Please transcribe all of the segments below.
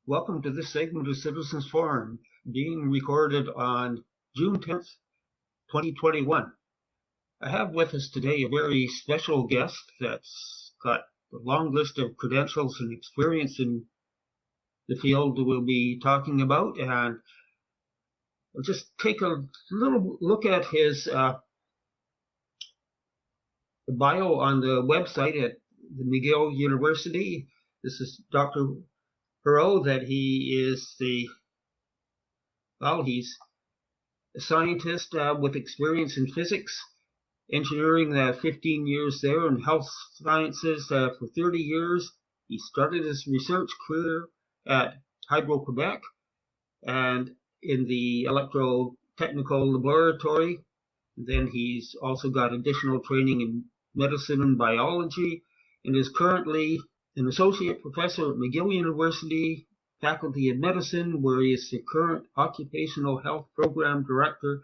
Welcome to this segment of Citizens Forum, being recorded on June 10th, 2021. I have with us today a very special guest that's got a long list of credentials and experience in the field that we'll be talking about, and we'll just take a little look at his bio on the website at the McGill University. This is Dr. Héroux, that he's a scientist with experience in physics, engineering, 15 years there, and health sciences for 30 years. He started his research career at Hydro-Quebec and in the electro-technical laboratory. Then he's also got additional training in medicine and biology, and is currently an associate professor at McGill University, Faculty of Medicine, where he is the current Occupational Health Program Director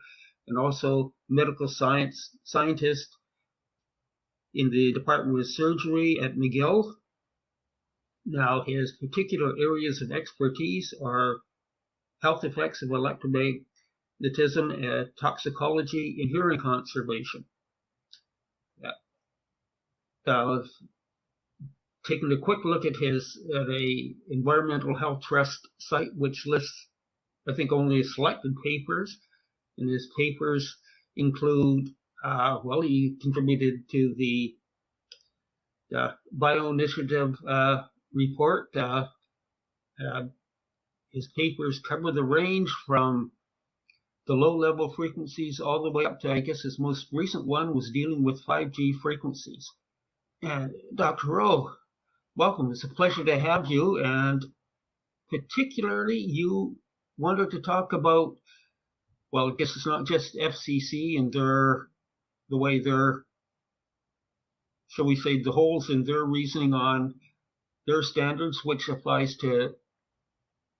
and also medical scientist in the Department of Surgery at McGill. Now, his particular areas of expertise are health effects of electromagnetism, toxicology, and hearing conservation. Taking a quick look at his Environmental Health Trust site, which lists, I think, only selected papers, and his papers include, he contributed to the BioInitiative report. His papers cover the range from the low-level frequencies all the way up to, I guess his most recent one was dealing with 5G frequencies. And Dr. Héroux, welcome. It's a pleasure to have you, and particularly you wanted to talk about, well, I guess it's not just FCC and the way they're, shall we say, the holes in their reasoning on their standards, which applies to,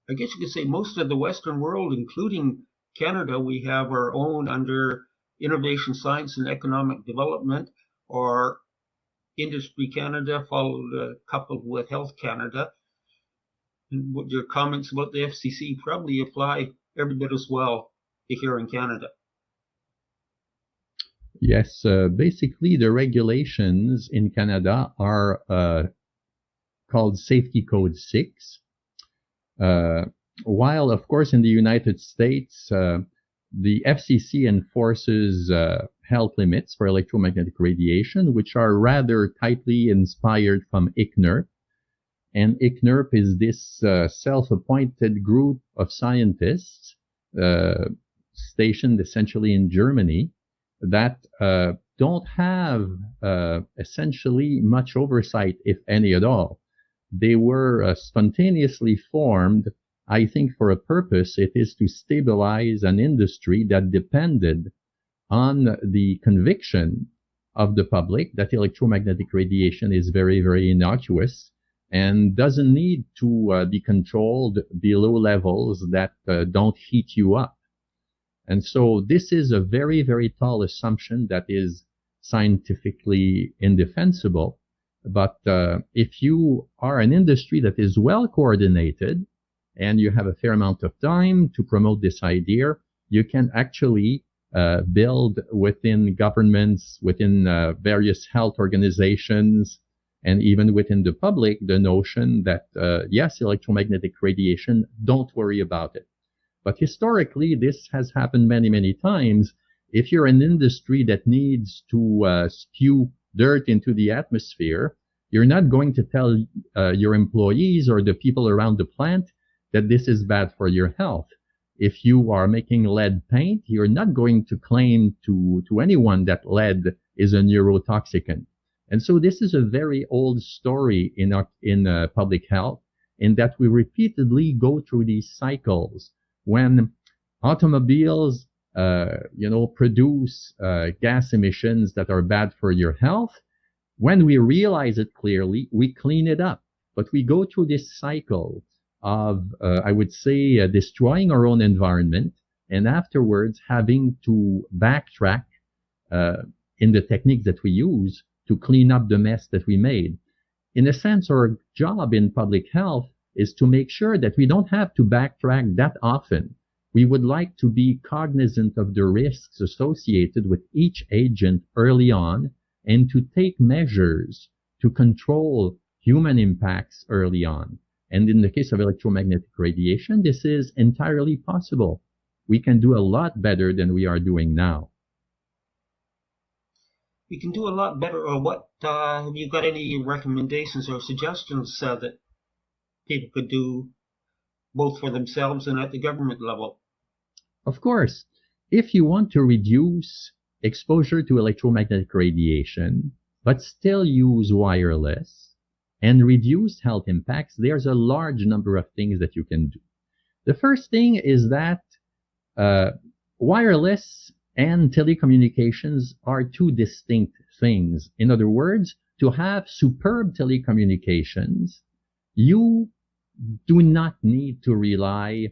I guess you could say, most of the Western world, including Canada. We have our own under Innovation, Science and Economic Development, or Industry Canada, coupled with Health Canada. And what your comments about the FCC probably apply every bit as well to here in Canada. Yes, basically the regulations in Canada are called Safety Code 6. While, of course, in the United States, the FCC enforces health limits for electromagnetic radiation, which are rather tightly inspired from ICNIRP. And ICNIRP is this self-appointed group of scientists stationed essentially in Germany that don't have essentially much oversight, if any at all. They were spontaneously formed, I think, for a purpose. It is to stabilize an industry that depended on the conviction of the public that electromagnetic radiation is very, very innocuous and doesn't need to be controlled below levels that don't heat you up. And so this is a very, very tall assumption that is scientifically indefensible. But if you are an industry that is well coordinated and you have a fair amount of time to promote this idea, you can actually build within governments, within various health organizations, and even within the public, the notion that, yes, electromagnetic radiation, don't worry about it. But historically, this has happened many, many times. If you're an industry that needs to spew dirt into the atmosphere, you're not going to tell your employees or the people around the plant that this is bad for your health. If you are making lead paint, you're not going to claim to anyone that lead is a neurotoxicant. And so this is a very old story in public health, in that we repeatedly go through these cycles. When automobiles, produce gas emissions that are bad for your health, when we realize it clearly, we clean it up. But we go through this cycle of, I would say, destroying our own environment, and afterwards having to backtrack in the techniques that we use to clean up the mess that we made. In a sense, our job in public health is to make sure that we don't have to backtrack that often. We would like to be cognizant of the risks associated with each agent early on and to take measures to control human impacts early on. And in the case of electromagnetic radiation, this is entirely possible. We can do a lot better than we are doing now. We can do a lot better, or what? Have you got any recommendations or suggestions that people could do both for themselves and at the government level? Of course, if you want to reduce exposure to electromagnetic radiation, but still use wireless and reduce health impacts, there's a large number of things that you can do. The first thing is that wireless and telecommunications are two distinct things. In other words, to have superb telecommunications, you do not need to rely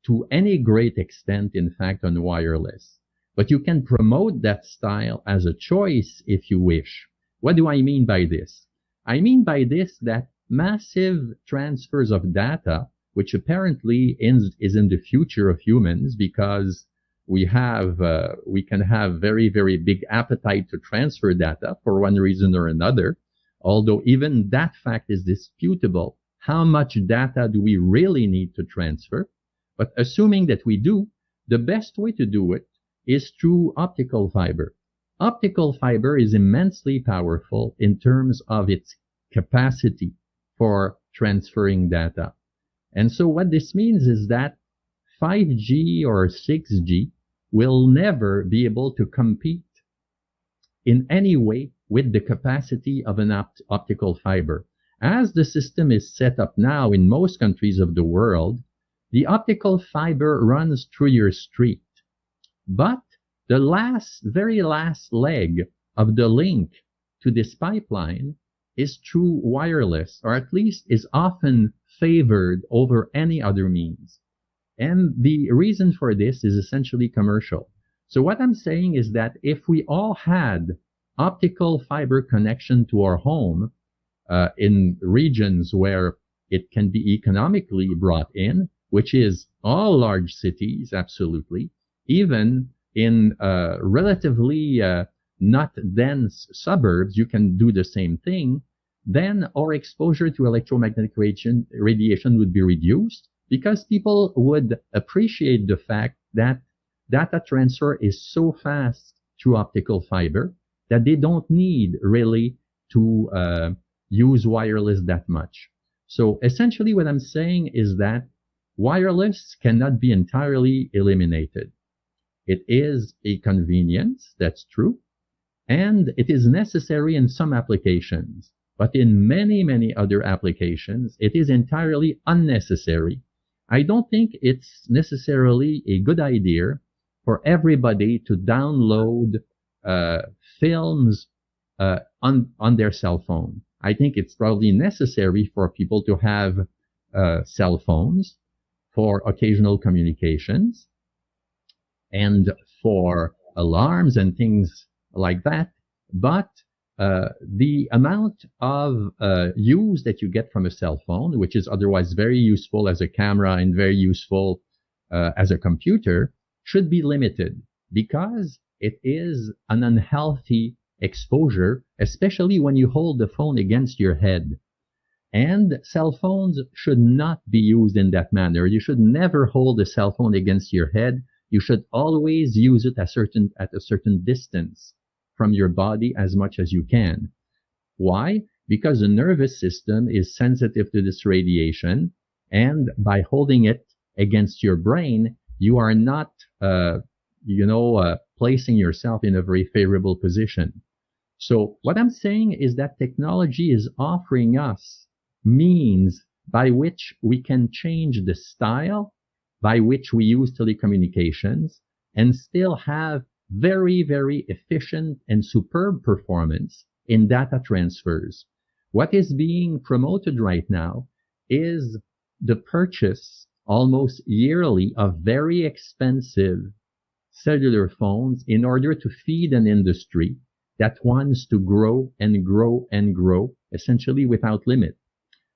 to any great extent, in fact, on wireless. But you can promote that style as a choice if you wish. What do I mean by this? I mean by this that massive transfers of data, which apparently is in the future of humans because we can have very, very big appetite to transfer data for one reason or another, although even that fact is disputable. How much data do we really need to transfer? But assuming that we do, the best way to do it is through optical fiber. Optical fiber is immensely powerful in terms of its capacity for transferring data. And so what this means is that 5G or 6G will never be able to compete in any way with the capacity of an optical fiber. As the system is set up now in most countries of the world, the optical fiber runs through your street. But the very last leg of the link to this pipeline is through wireless, or at least is often favored over any other means. And the reason for this is essentially commercial. So what I'm saying is that if we all had optical fiber connection to our home in regions where it can be economically brought in, which is all large cities, absolutely, even in relatively not dense suburbs, you can do the same thing, then our exposure to electromagnetic radiation would be reduced because people would appreciate the fact that data transfer is so fast through optical fiber that they don't need really to use wireless that much. So essentially what I'm saying is that wireless cannot be entirely eliminated. It is a convenience, that's true, and it is necessary in some applications. But in many, many other applications, it is entirely unnecessary. I don't think it's necessarily a good idea for everybody to download films on their cell phone. I think it's probably necessary for people to have cell phones for occasional communications and for alarms and things like that. But the amount of use that you get from a cell phone, which is otherwise very useful as a camera and very useful as a computer, should be limited because it is an unhealthy exposure, especially when you hold the phone against your head. And cell phones should not be used in that manner. You should never hold a cell phone against your head. You should always use it at a certain distance from your body as much as you can. Why? Because the nervous system is sensitive to this radiation, and by holding it against your brain, you are not, placing yourself in a very favorable position. So what I'm saying is that technology is offering us means by which we can change the style by which we use telecommunications and still have very, very efficient and superb performance in data transfers. What is being promoted right now is the purchase almost yearly of very expensive cellular phones in order to feed an industry that wants to grow and grow and grow, essentially without limit.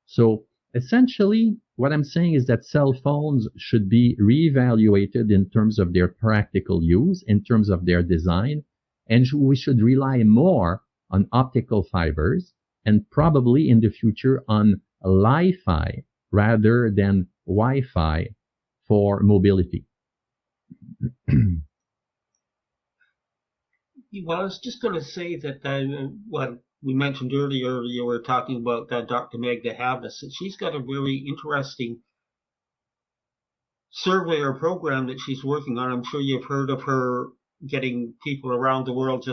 So essentially, what I'm saying is that cell phones should be reevaluated in terms of their practical use, in terms of their design, and we should rely more on optical fibers and probably in the future on Li-Fi rather than Wi-Fi for mobility. Well, I was just going to say that what we mentioned earlier, you were talking about Dr. Magda Havas, and she's got a very interesting survey or program that she's working on. I'm sure you've heard of her getting people around the world,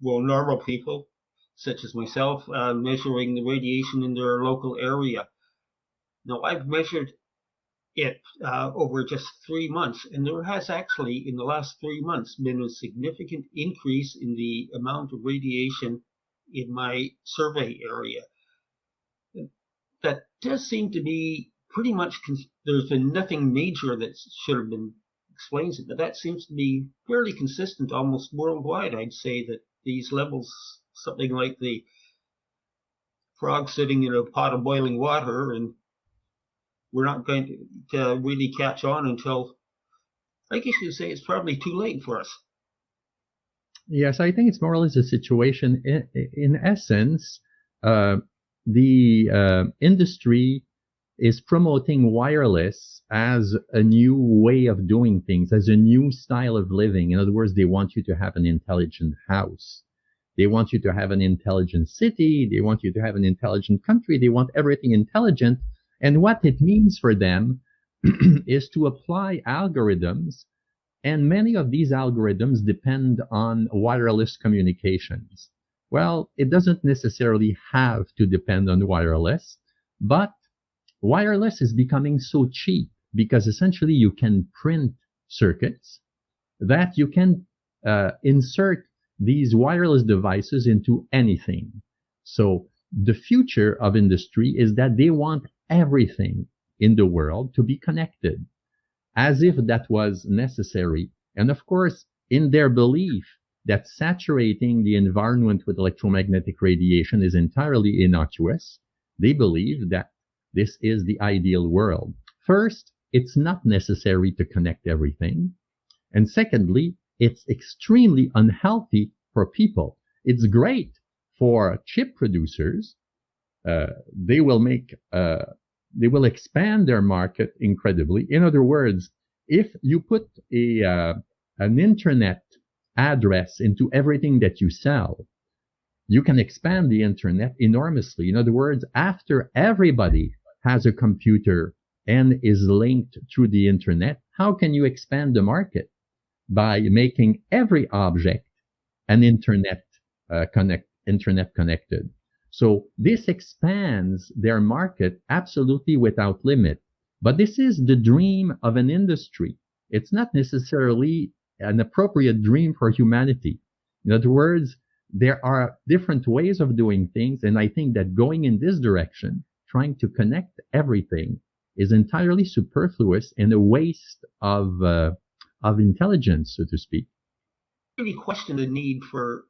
normal people, such as myself, measuring the radiation in their local area. Now, I've measured it over just 3 months, and there has actually, in the last 3 months, been a significant increase in the amount of radiation in my survey area. That does seem to be pretty much, there's been nothing major that should have been explains it, but that seems to be fairly consistent almost worldwide. I'd say that these levels, something like the frog sitting in a pot of boiling water, and we're not going to really catch on until, I guess you'd say, it's probably too late for us. Yes, I think it's more or less a situation. In essence, the industry is promoting wireless as a new way of doing things, as a new style of living. In other words, they want you to have an intelligent house. They want you to have an intelligent city. They want you to have an intelligent country. They want everything intelligent. And what it means for them is to apply algorithms. And many of these algorithms depend on wireless communications. Well, it doesn't necessarily have to depend on wireless, but wireless is becoming so cheap because essentially you can print circuits that you can insert these wireless devices into anything. So the future of industry is that they want everything in the world to be connected, as if that was necessary. And of course, in their belief that saturating the environment with electromagnetic radiation is entirely innocuous, they believe that this is the ideal world. First, it's not necessary to connect everything. And secondly, it's extremely unhealthy for people. It's great for chip producers. They will expand their market incredibly. In other words, if you put an internet address into everything that you sell, you can expand the internet enormously. In other words, after everybody has a computer and is linked through the internet, how can you expand the market? By making every object an internet connected. So this expands their market absolutely without limit. But this is the dream of an industry. It's not necessarily an appropriate dream for humanity. In other words, there are different ways of doing things, and I think that going in this direction, trying to connect everything, is entirely superfluous and a waste of intelligence, so to speak. I really question the need for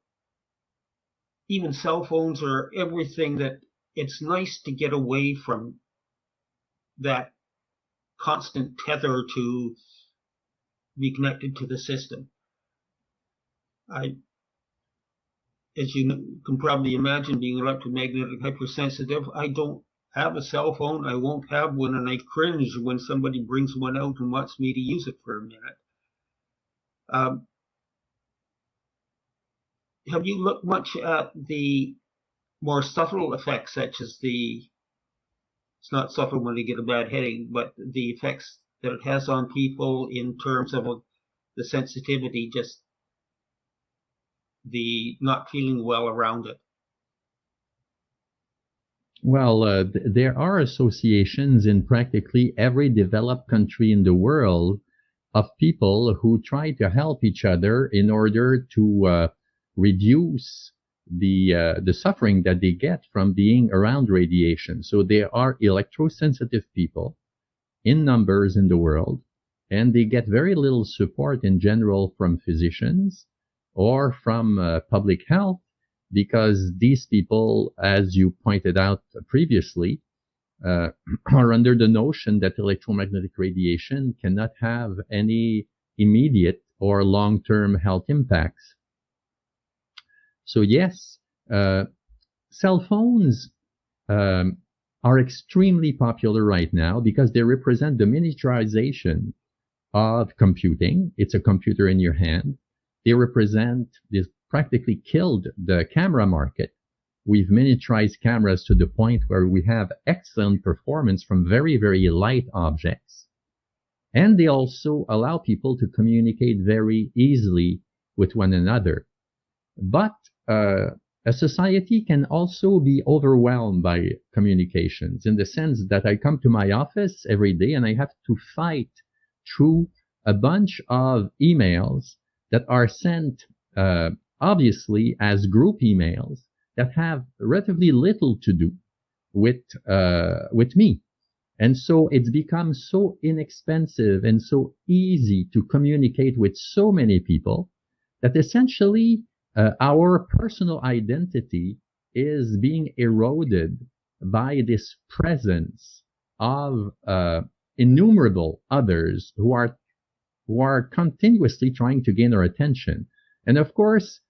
even cell phones or everything. That it's nice to get away from that constant tether to be connected to the system. As you can probably imagine, being electromagnetic hypersensitive, I don't have a cell phone. I won't have one, and I cringe when somebody brings one out and wants me to use it for a minute. Have you looked much at the more subtle effects, such as it's not subtle when you get a bad headache, but the effects that it has on people in terms of the sensitivity, just the not feeling well around it? Well, there are associations in practically every developed country in the world of people who try to help each other in order to reduce the suffering that they get from being around radiation. So there are electrosensitive people in numbers in the world, and they get very little support in general from physicians or from public health, because these people, as you pointed out previously, are under the notion that electromagnetic radiation cannot have any immediate or long-term health impacts. So yes, cell phones are extremely popular right now because they represent the miniaturization of computing. It's a computer in your hand. They represent, this practically killed the camera market. We've miniaturized cameras to the point where we have excellent performance from very, very light objects. And they also allow people to communicate very easily with one another. But a society can also be overwhelmed by communications, in the sense that I come to my office every day and I have to fight through a bunch of emails that are sent obviously as group emails that have relatively little to do with me. And so it's become so inexpensive and so easy to communicate with so many people that essentially our personal identity is being eroded by this presence of innumerable others who are continuously trying to gain our attention. And of course,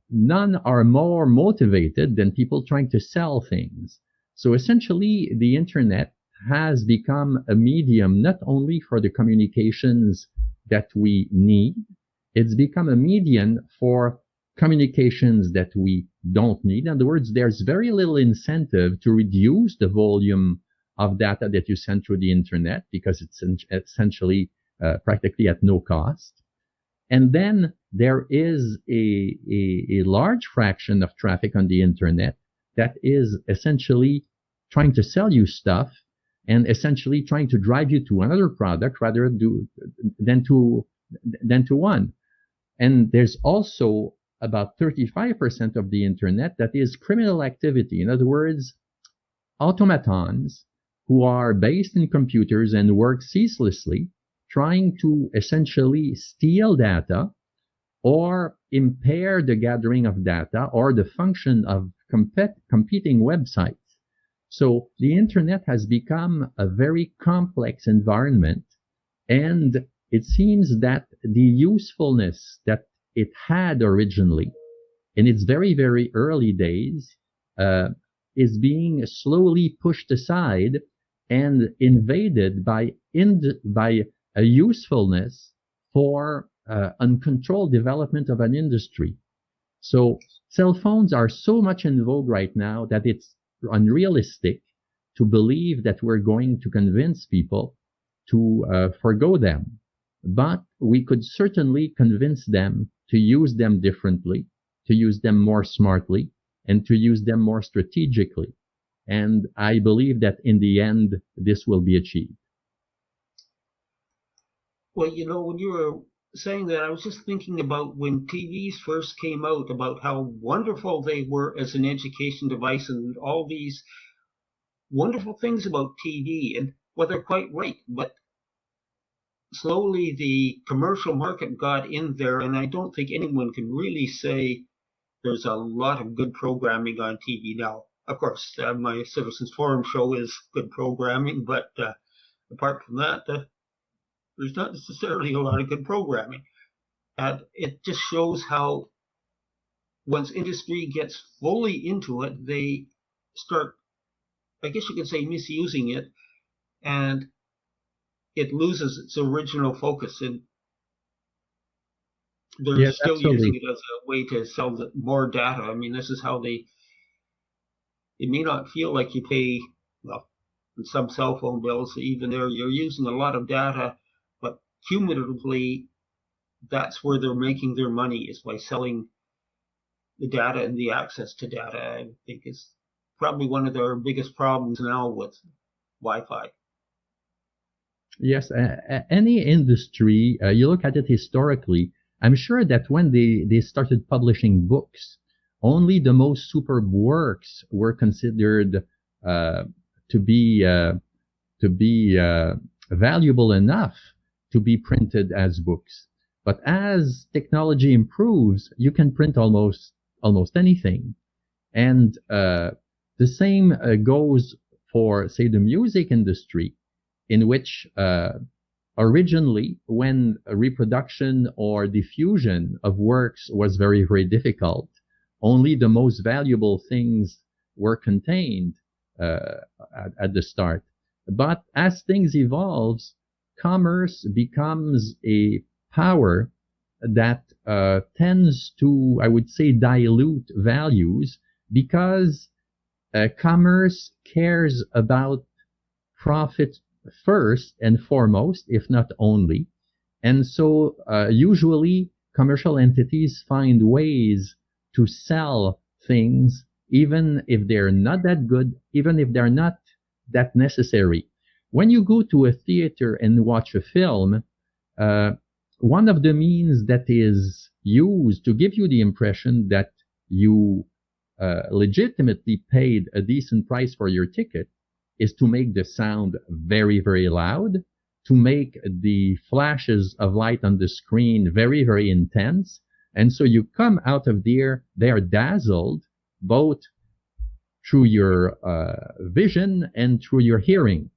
none are more motivated than people trying to sell things. So essentially, the internet has become a medium not only for the communications that we need, it's become a medium for communications that we don't need. In other words, there's very little incentive to reduce the volume of data that you send through the internet because it's essentially practically at no cost. And then there is a large fraction of traffic on the internet that is essentially trying to sell you stuff and essentially trying to drive you to another product rather than to one. And there's also about 35% of the internet that is criminal activity. In other words, automatons who are based in computers and work ceaselessly, trying to essentially steal data or impair the gathering of data or the function of competing websites. So the internet has become a very complex environment, and it seems that the usefulness that it had originally in its very, very early days is being slowly pushed aside and invaded by a usefulness for uncontrolled development of an industry. So cell phones are so much in vogue right now that it's unrealistic to believe that we're going to convince people to forgo them. But we could certainly convince them to use them differently, to use them more smartly, and to use them more strategically. And I believe that in the end, this will be achieved. Well, you know, when you were saying that, I was just thinking about when TVs first came out, about how wonderful they were as an education device and all these wonderful things about TV. And well, they're quite right, but slowly the commercial market got in there, and I don't think anyone can really say there's a lot of good programming on TV now. Of course, my Citizens Forum show is good programming, but apart from that, there's not necessarily a lot of good programming. And it just shows how once industry gets fully into it, they start, I guess you could say, misusing it, and it loses its original focus, and they're still absolutely. using it as a way to sell more data. I mean, this is how it may not feel like you pay, well, in some cell phone bills, even there, you're using a lot of data, but cumulatively, that's where they're making their money, is by selling the data and the access to data. I think is probably one of their biggest problems now with Wi-Fi. Yes, any industry, you look at it historically, I'm sure that when they started publishing books, only the most superb works were considered to be valuable enough to be printed as books. But as technology improves, you can print almost anything. And the same goes for, say, the music industry, in which originally, when reproduction or diffusion of works was very, very difficult, only the most valuable things were contained at the start. But as things evolves, commerce becomes a power that tends to, I would say, dilute values, because commerce cares about profit first and foremost, if not only. And so usually commercial entities find ways to sell things, even if they're not that good, even if they're not that necessary. When you go to a theater and watch a film, one of the means that is used to give you the impression that you legitimately paid a decent price for your ticket is to make the sound very, very loud, to make the flashes of light on the screen very, very intense. And so you come out of there dazzled, both through your vision and through your hearing.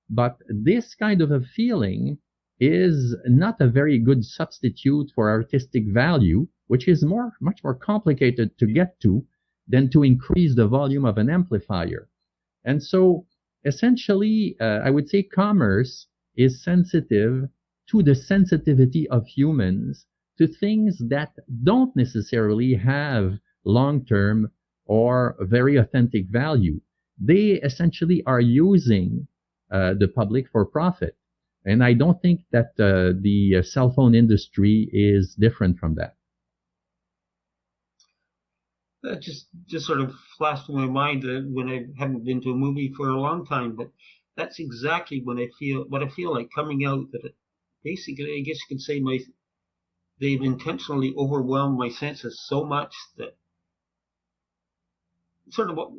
But this kind of a feeling is not a very good substitute for artistic value, which is much more complicated to get to than to increase the volume of an amplifier. And so essentially, I would say commerce is sensitive to the sensitivity of humans to things that don't necessarily have long-term or very authentic value. They essentially are using the public for profit. And I don't think that the cell phone industry is different from that. That just sort of flashed in my mind when I haven't been to a movie for a long time, but that's exactly what I feel like coming out, that basically, I guess you could say they've intentionally overwhelmed my senses so much that sort of what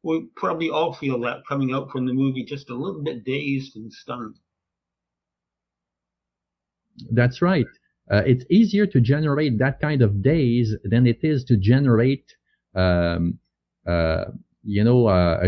we probably all feel, that coming out from the movie just a little bit dazed and stunned. That's right. It's easier to generate that kind of daze than it is to generate a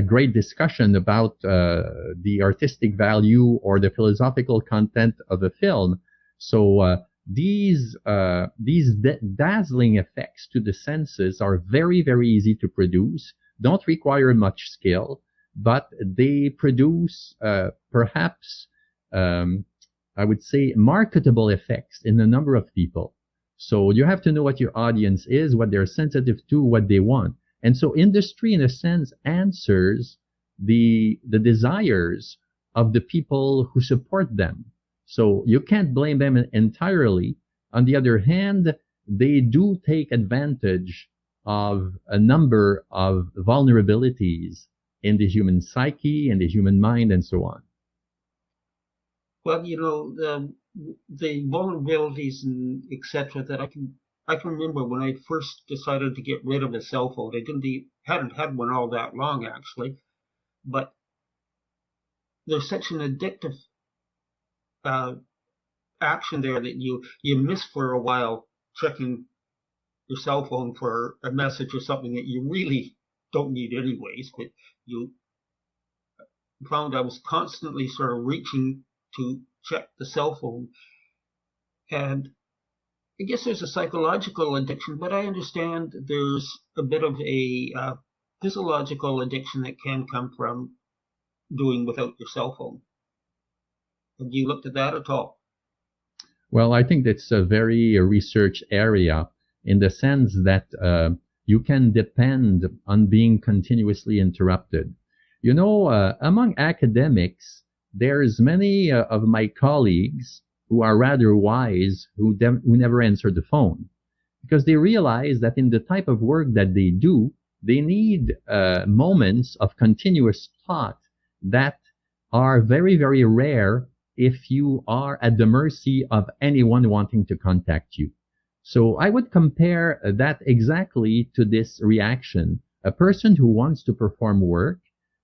great discussion about the artistic value or the philosophical content of a film. So these dazzling effects to the senses are very, very easy to produce, don't require much skill, but they produce perhaps I would say marketable effects in a number of people. So you have to know what your audience is, what they're sensitive to, what they want. And so industry, in a sense, answers the desires of the people who support them. So you can't blame them entirely. On the other hand, they do take advantage of a number of vulnerabilities in the human psyche, in the human mind, and so on. Well, the vulnerabilities and etc. that I can remember when I first decided to get rid of a cell phone. I hadn't had one all that long, actually, but there's such an addictive action there that you miss for a while checking your cell phone for a message or something that you really don't need anyways. But you found I was constantly sort of reaching to check the cell phone. And I guess there's a psychological addiction, but I understand there's a bit of a physiological addiction that can come from doing without your cell phone. Have you looked at that at all? Well, I think that's a very research area, in the sense that you can depend on being continuously interrupted. Among academics, there's many of my colleagues who are rather wise, who never answer the phone, because they realize that in the type of work that they do, they need moments of continuous thought that are very, very rare if you are at the mercy of anyone wanting to contact you. So I would compare that exactly to this reaction. A person who wants to perform work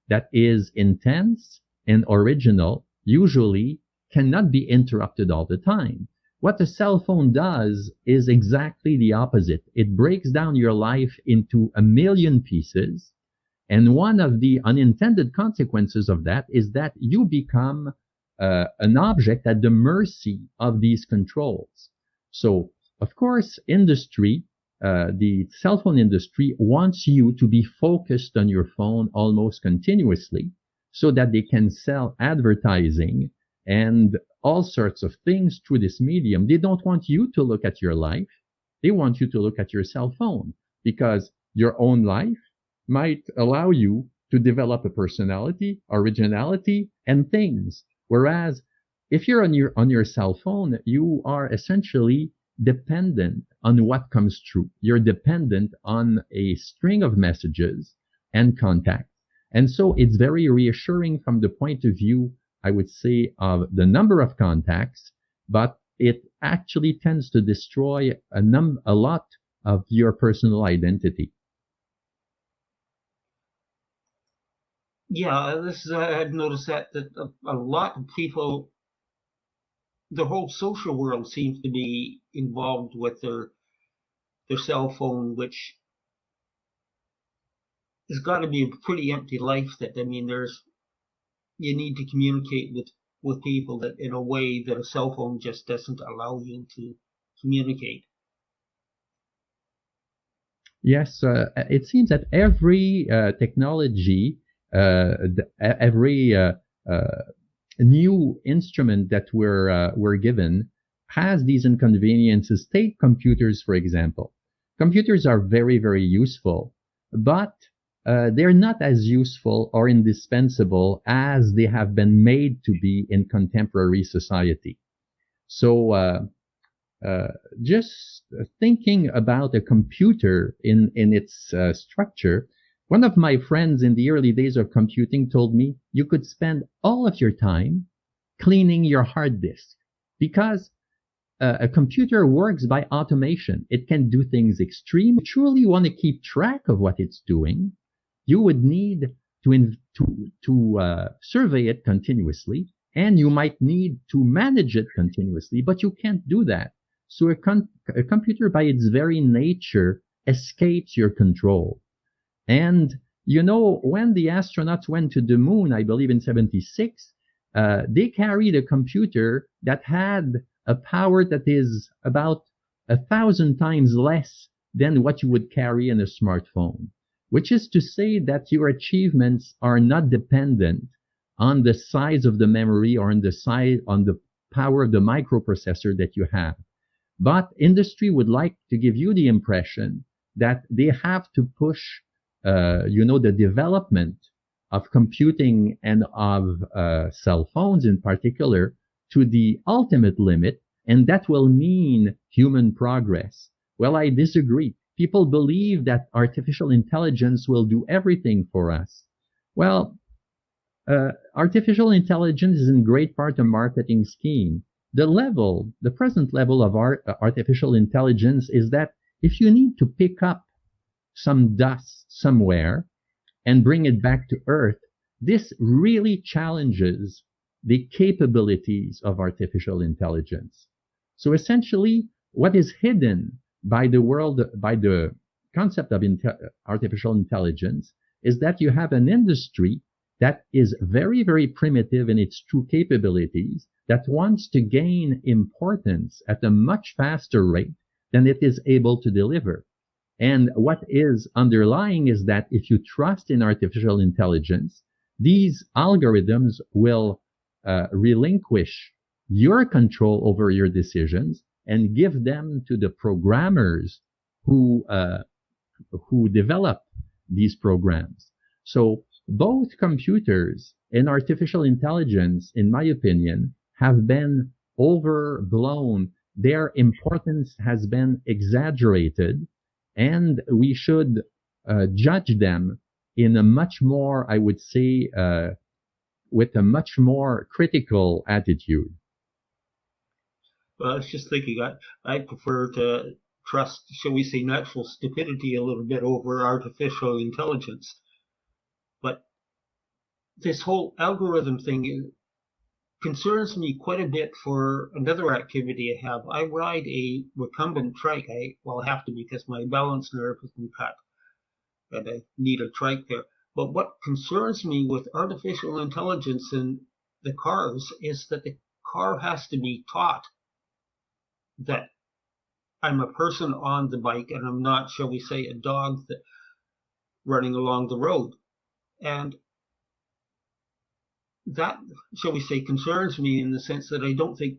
that is intense and original usually cannot be interrupted all the time. What a cell phone does is exactly the opposite. It breaks down your life into a million pieces, And one of the unintended consequences of that is that you become an object at the mercy of these controls. So, of course, industry, the cell phone industry wants you to be focused on your phone almost continuously so that they can sell advertising and all sorts of things through this medium. They don't want you to look at your life. They want you to look at your cell phone, because your own life might allow you to develop a personality, originality, and things. Whereas if you're on your cell phone, you are essentially dependent on what comes through. You're dependent on a string of messages and contacts. And so it's very reassuring from the point of view, I would say, of the number of contacts, but it actually tends to destroy a lot of your personal identity. Yeah, I've noticed that a lot of people, the whole social world seems to be involved with their cell phone, which has got to be a pretty empty life. That, I mean, you need to communicate with people that in a way that a cell phone just doesn't allow you to communicate. Yes, it seems that every technology, every new instrument that we're given has these inconveniences. Take computers, for example. Computers are very, very useful, but they're not as useful or indispensable as they have been made to be in contemporary society. So just thinking about a computer in its structure, one of my friends in the early days of computing told me you could spend all of your time cleaning your hard disk, because a computer works by automation. It can do things extreme. If you truly want to keep track of what it's doing, you would need to survey it continuously, and you might need to manage it continuously, but you can't do that. So a computer by its very nature escapes your control. And, you know, when the astronauts went to the moon, I believe in 76, they carried a computer that had a power that is about 1,000 times less than what you would carry in a smartphone, which is to say that your achievements are not dependent on the size of the memory or on the power of the microprocessor that you have. But industry would like to give you the impression that they have to push, the development of computing and of cell phones in particular to the ultimate limit, and that will mean human progress. Well, I disagree. People believe that artificial intelligence will do everything for us. Well, artificial intelligence is in great part a marketing scheme. The present level of artificial intelligence is that if you need to pick up some dust somewhere and bring it back to Earth, this really challenges the capabilities of artificial intelligence. So essentially, what is hidden by the concept of artificial intelligence is that you have an industry that is very, very primitive in its true capabilities, that wants to gain importance at a much faster rate than it is able to deliver. And what is underlying is that if you trust in artificial intelligence, these algorithms will relinquish your control over your decisions and give them to the programmers who develop these programs. So both computers and artificial intelligence, in my opinion, have been overblown. Their importance has been exaggerated, and we should judge them in a much more, I would say, with a much more critical attitude. Well, I was just thinking, I prefer to trust, shall we say, natural stupidity a little bit over artificial intelligence. But this whole algorithm thing concerns me quite a bit for another activity I have. I ride a recumbent trike. I have to because my balance nerve has been cut, and I need a trike there. But what concerns me with artificial intelligence in the cars is that the car has to be taught that I'm a person on the bike and I'm not, shall we say, a dog that running along the road. And that, shall we say, concerns me in the sense that I don't think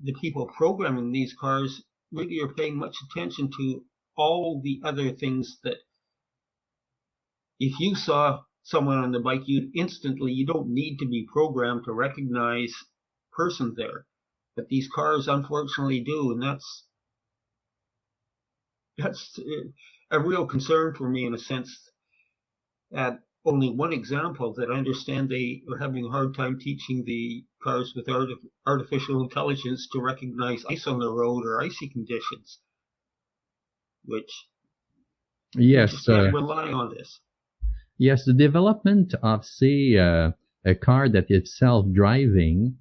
the people programming these cars really are paying much attention to all the other things that if you saw someone on the bike, you don't need to be programmed to recognize person there. But these cars unfortunately do, and that's a real concern for me in a sense. At only one example that I understand they are having a hard time teaching the cars with artificial intelligence to recognize ice on the road or icy conditions, which Yes, just can't rely on this. Yes, the development of, say, a car that is self-driving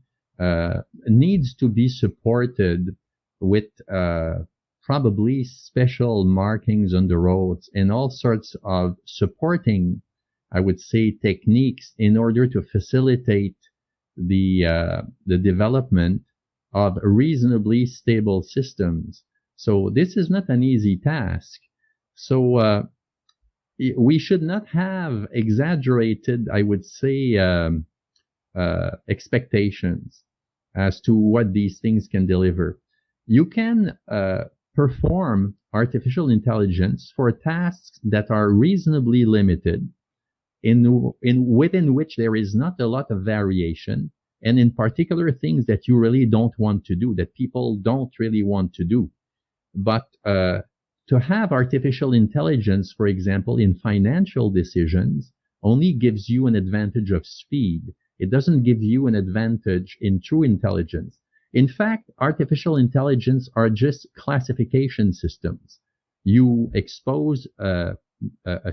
needs to be supported with probably special markings on the roads and all sorts of supporting, I would say, techniques in order to facilitate the development of reasonably stable systems. So this is not an easy task. So we should not have exaggerated, I would say, expectations as to what these things can deliver. You can perform artificial intelligence for tasks that are reasonably limited, within which there is not a lot of variation, and in particular things that you really don't want to do, that people don't really want to do. But to have artificial intelligence, for example, in financial decisions, only gives you an advantage of speed. It doesn't give you an advantage in true intelligence. In fact, artificial intelligence are just classification systems. You expose a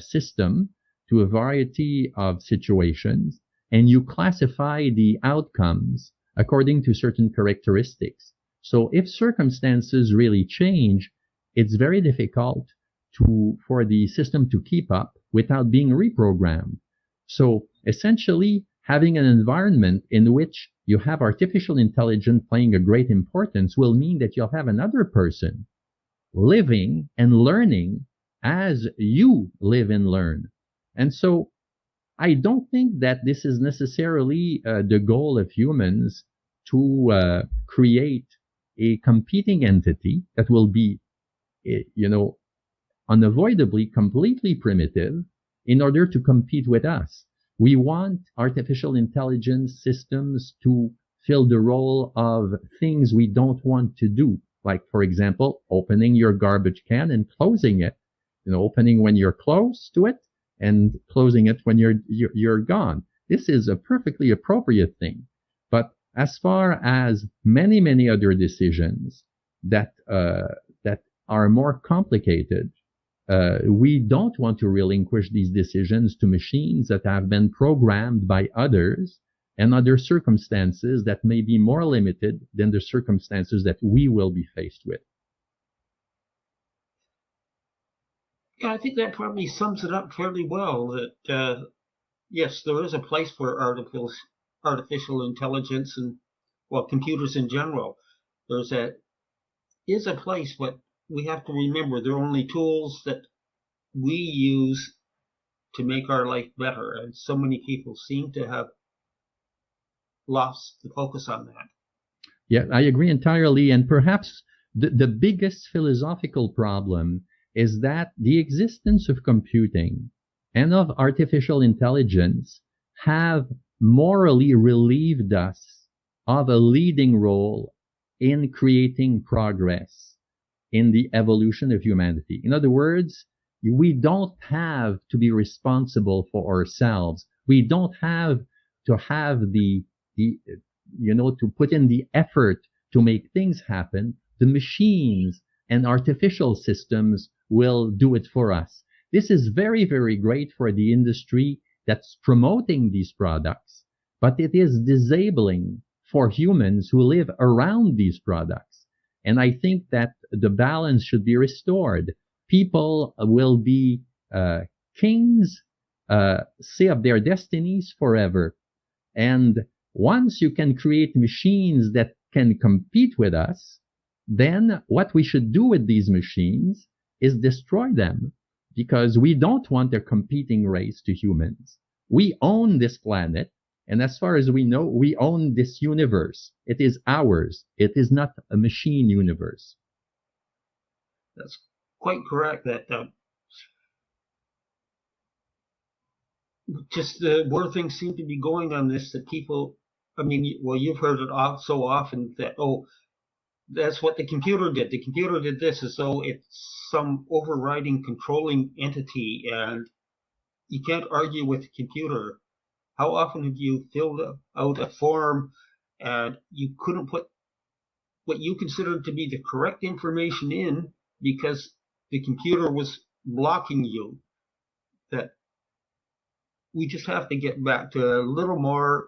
system to a variety of situations, and you classify the outcomes according to certain characteristics. So if circumstances really change, it's very difficult for the system to keep up without being reprogrammed. So essentially, having an environment in which you have artificial intelligence playing a great importance will mean that you'll have another person living and learning as you live and learn. And so I don't think that this is necessarily the goal of humans to create a competing entity that will be unavoidably completely primitive in order to compete with us. We want artificial intelligence systems to fill the role of things we don't want to do. Like, for example, opening your garbage can and closing it. Opening when you're close to it and closing it when you're gone. This is a perfectly appropriate thing. But as far as many, many other decisions that are more complicated, we don't want to relinquish these decisions to machines that have been programmed by others and other circumstances that may be more limited than the circumstances that we will be faced with. Yeah, I think that probably sums it up fairly well, that yes, there is a place for artificial intelligence and, well, computers in general. There is a place, but we have to remember they're only tools that we use to make our life better, and so many people seem to have lost the focus on that. Yeah, I agree entirely, and perhaps the biggest philosophical problem is that the existence of computing and of artificial intelligence have morally relieved us of a leading role in creating progress in the evolution of humanity. In other words, we don't have to be responsible for ourselves. We don't have to have to put in the effort to make things happen. The machines and artificial systems will do it for us. This is very, very great for the industry that's promoting these products, but it is disabling for humans who live around these products. And I think that the balance should be restored. People will be kings say of their destinies forever. And once you can create machines that can compete with us, then what we should do with these machines is destroy them, because we don't want a competing race to humans. We own this planet, and as far as we know, we own this universe. It is ours. It is not a machine universe. That's quite correct. That just where things seem to be going on this, that people, I mean, well, you've heard it so often that, oh, that's what the computer did. The computer did this, as though it's some overriding, controlling entity, and you can't argue with the computer. How often have you filled out a form and you couldn't put what you considered to be the correct information in because the computer was blocking you? That we just have to get back to a little more,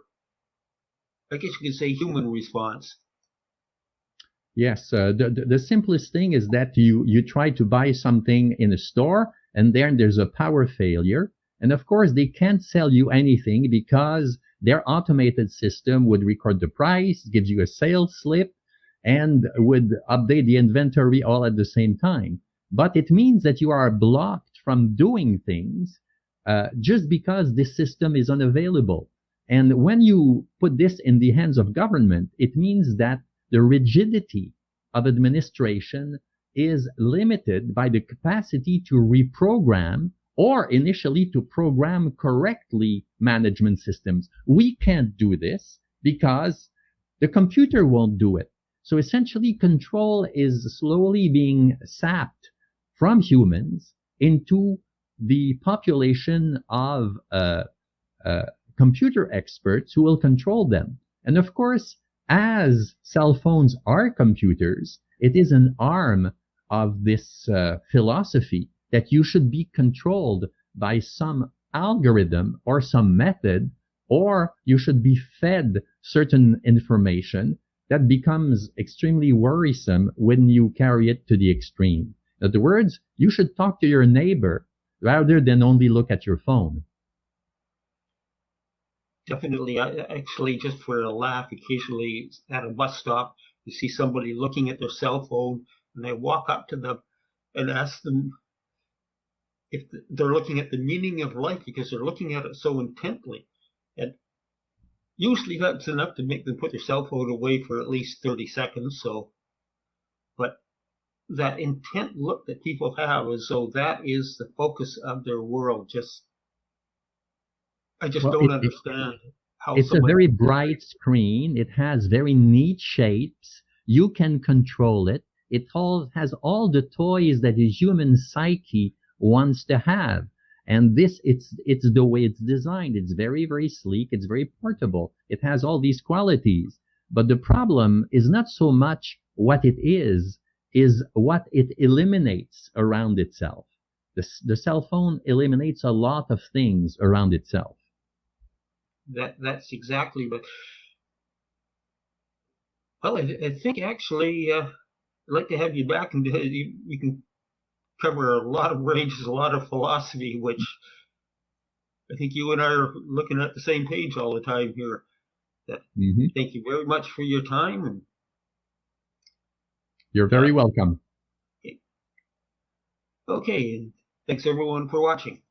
I guess you could say, human response. Yes, the simplest thing is that you try to buy something in a store, and then there's a power failure. And of course, they can't sell you anything because their automated system would record the price, gives you a sales slip, and would update the inventory all at the same time. But it means that you are blocked from doing things just because this system is unavailable. And when you put this in the hands of government, it means that the rigidity of administration is limited by the capacity to reprogram or initially to program correctly management systems. We can't do this because the computer won't do it. So essentially, control is slowly being sapped from humans into the population of computer experts who will control them. And of course, as cell phones are computers, it is an arm of this philosophy that you should be controlled by some algorithm or some method, or you should be fed certain information that becomes extremely worrisome when you carry it to the extreme. In other words, you should talk to your neighbor rather than only look at your phone. Definitely. I actually, just for a laugh, occasionally at a bus stop, you see somebody looking at their cell phone, and I walk up to them and ask them if they're looking at the meaning of life, because they're looking at it so intently. And usually that's enough to make them put their cell phone away for at least 30 seconds. So, but that intent look that people have, as though that is the focus of their world, I just don't understand how it's a very bright screen. It has very neat shapes. You can control it. It has all the toys that the human psyche wants to have. And this, it's the way it's designed. It's very, very sleek. It's very portable. It has all these qualities. But the problem is not so much what it is what it eliminates around itself. The cell phone eliminates a lot of things around itself. That's exactly, but well, I think actually I'd like to have you back, and we can cover a lot of ranges, a lot of philosophy, which I think you and I are looking at the same page all the time here. Thank you very much for your time. And you're very welcome. Okay, and thanks everyone for watching.